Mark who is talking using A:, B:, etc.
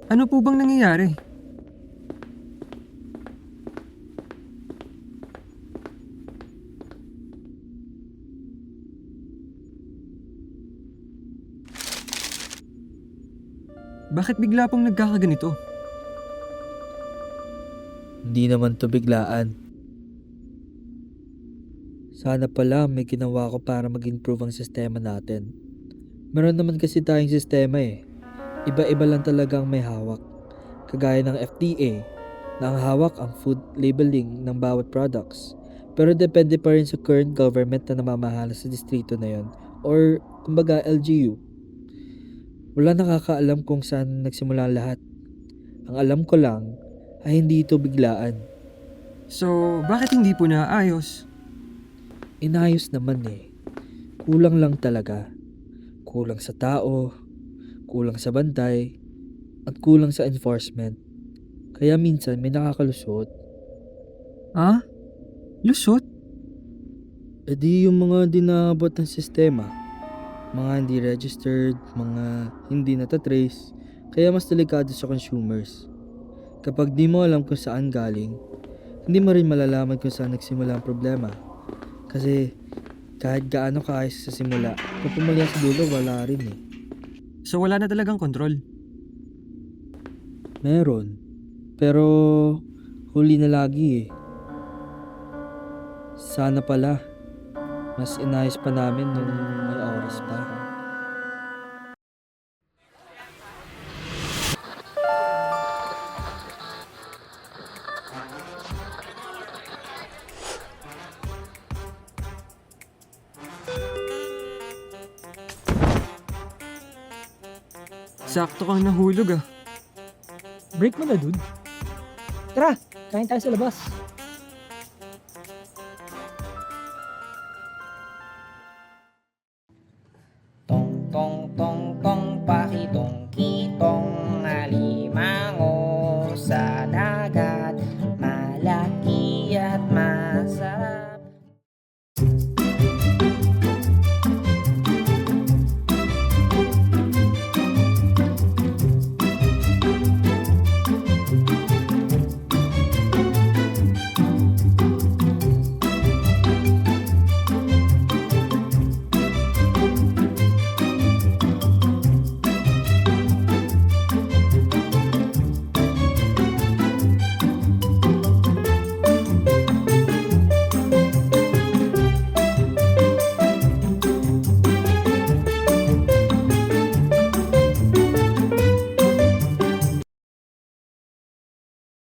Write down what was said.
A: Ano po bang nangyayari? Bakit bigla pong nagkakaganito?
B: Hindi naman to biglaan. Sana pala may ginawa ko para mag-improve ang sistema natin. Meron naman kasi tayong sistema eh. Iba-iba lang talagang may hawak. Kagaya ng FDA na ang hawak ang food labeling ng bawat products. Pero depende pa rin sa current government na namamahala sa distrito na yon or kumbaga LGU. Wala nakakaalam kung saan nagsimula ang lahat. Ang alam ko lang ay hindi ito biglaan.
A: So, bakit hindi po naayos?
B: Inayos naman eh. Kulang lang talaga. Kulang sa tao, kulang sa bantay, at kulang sa enforcement. Kaya minsan may nakakalusot.
A: Ah? Lusot?
B: E di yung mga dinabot ng sistema. Mga hindi registered, mga hindi natatrace. Kaya mas delikado sa consumers. Kapag di mo alam kung saan galing, hindi mo rin malalaman kung saan nagsimula ang problema. Kasi kahit gaano kaayos sa simula, kung pumalya sa dulo, wala rin eh.
A: So wala na talagang kontrol.
B: Meron. Pero huli na lagi eh. Sana pala, mas inayos pa namin nung may oras pa.
A: Sakto kang nahulog ah.
C: Break mo na, dude. Tara, kain tayo sa labas.
D: Tong tong tong